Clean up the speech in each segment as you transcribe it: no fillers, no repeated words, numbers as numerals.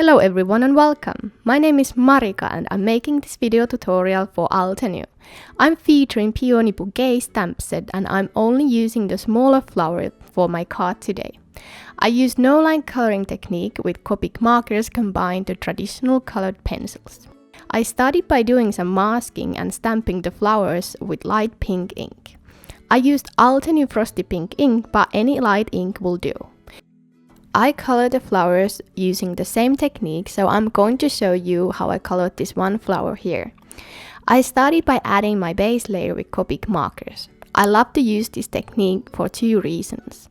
Hello everyone and welcome! My name is Marika and I'm making this video tutorial for Altenew. I'm featuring Peony bouquet stamp set and I'm only using the smaller flower for my card today. I use no-line coloring technique with copic markers combined to traditional colored pencils. I started by doing some masking and stamping the flowers with light pink ink. I used Altenew Frosty Pink ink, but any light ink will do. I color the flowers using the same technique, so I'm going to show you how I colored this one flower here. I started by adding my base layer with copic markers. I love to use this technique for two reasons.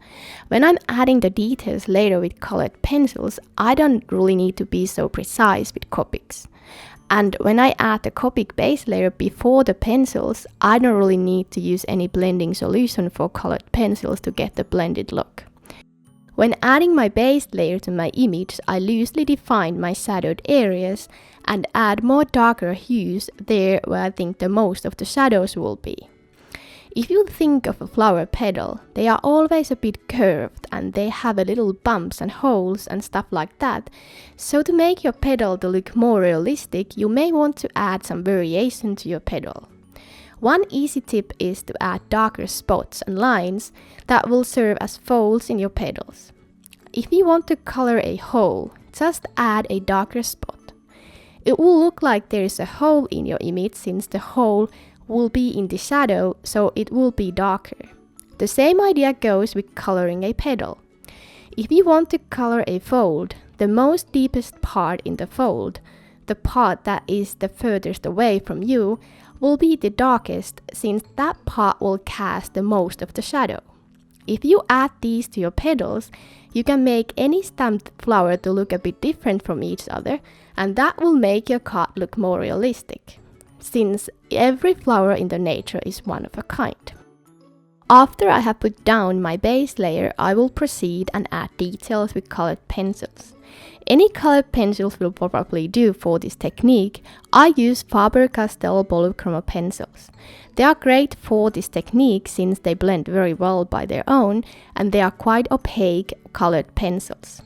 When I'm adding the details later with colored pencils, I don't really need to be so precise with copics. And when I add the copic base layer before the pencils, I don't really need to use any blending solution for colored pencils to get the blended look. When adding my base layer to my image, I loosely define my shadowed areas and add more darker hues there where I think the most of the shadows will be. If you think of a flower petal, they are always a bit curved and they have a little bumps and holes and stuff like that. So to make your petal to look more realistic, you may want to add some variation to your petal. One easy tip is to add darker spots and lines that will serve as folds in your petals. If you want to color a hole, just add a darker spot. It will look like there is a hole in your image since the hole will be in the shadow, so it will be darker. The same idea goes with coloring a petal. If you want to color a fold, the most deepest part in the fold, the part that is the furthest away from you, will be the darkest since that part will cast the most of the shadow. If you add these to your petals, you can make any stamped flower to look a bit different from each other, and that will make your card look more realistic, since every flower in the nature is one of a kind. After I have put down my base layer, I will proceed and add details with colored pencils. Any colored pencils will probably do for this technique. I use Faber-Castell polychroma pencils. They are great for this technique since they blend very well by their own and they are quite opaque colored pencils.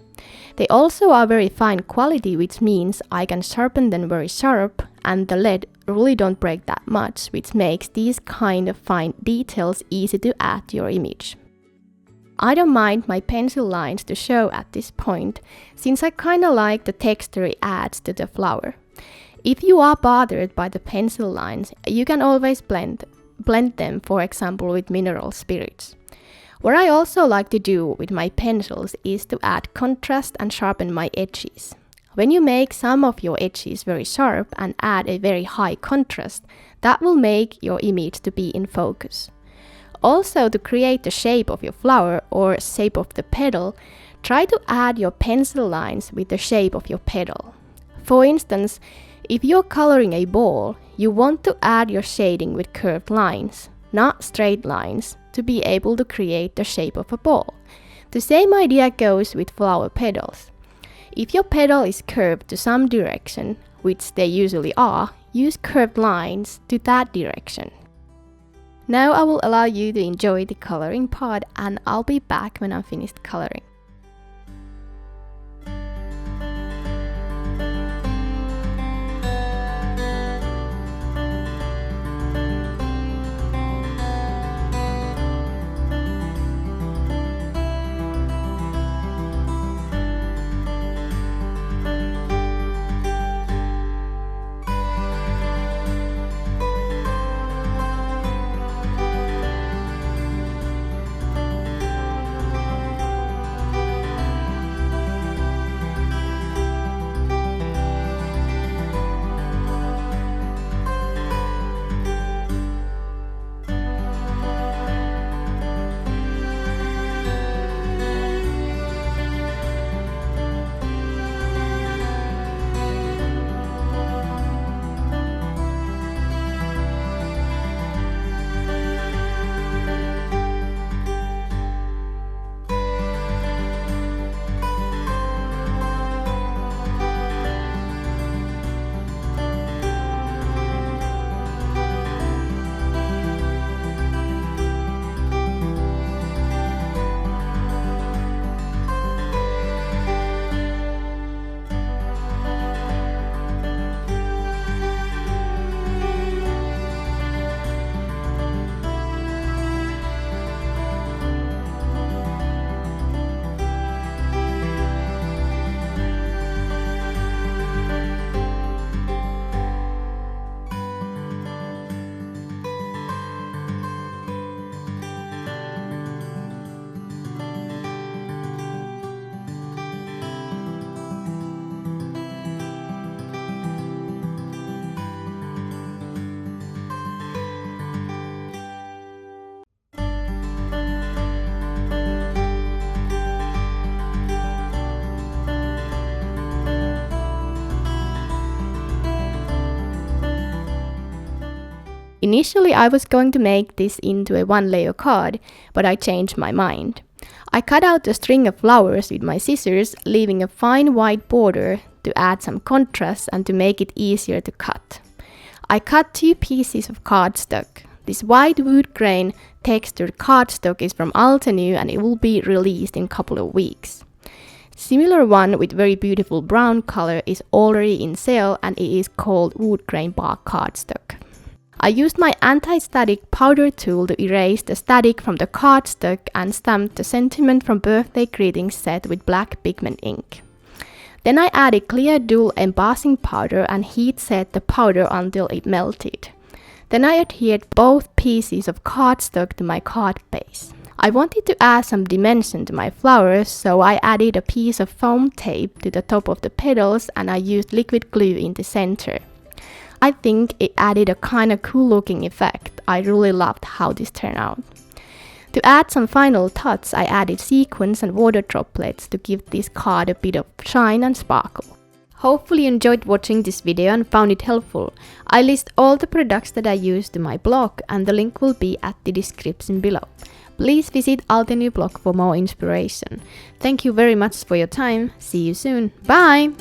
They also are very fine quality, which means I can sharpen them very sharp and the lead really don't break that much, which makes these kind of fine details easy to add to your image. I don't mind my pencil lines to show at this point, since I kinda like the texture it adds to the flower. If you are bothered by the pencil lines, you can always blend them, for example with mineral spirits. What I also like to do with my pencils is to add contrast and sharpen my edges. When you make some of your edges very sharp and add a very high contrast, that will make your image to be in focus. Also, to create the shape of your flower or shape of the petal, try to add your pencil lines with the shape of your petal. For instance, if you're coloring a ball, you want to add your shading with curved lines, not straight lines, to be able to create the shape of a ball. The same idea goes with flower petals. If your petal is curved to some direction, which they usually are, use curved lines to that direction. Now I will allow you to enjoy the coloring part and I'll be back when I'm finished coloring. Initially I was going to make this into a 1-layer card, but I changed my mind. I cut out a string of flowers with my scissors, leaving a fine white border to add some contrast and to make it easier to cut. I cut 2 pieces of cardstock. This white wood grain textured cardstock is from Altenew and it will be released in a couple of weeks. Similar one with very beautiful brown color is already in sale and it is called wood grain bark cardstock. I used my anti-static powder tool to erase the static from the cardstock and stamped the sentiment from birthday greetings set with black pigment ink. Then I added clear dual embossing powder and heat set the powder until it melted. Then I adhered both pieces of cardstock to my card base. I wanted to add some dimension to my flowers, so I added a piece of foam tape to the top of the petals and I used liquid glue in the center. I think it added a kinda cool looking effect. I really loved how this turned out. To add some final touch, I added sequins and water droplets to give this card a bit of shine and sparkle. Hopefully you enjoyed watching this video and found it helpful. I list all the products that I used in my blog and the link will be at the description below. Please visit Altenew blog for more inspiration. Thank you very much for your time. See you soon. Bye!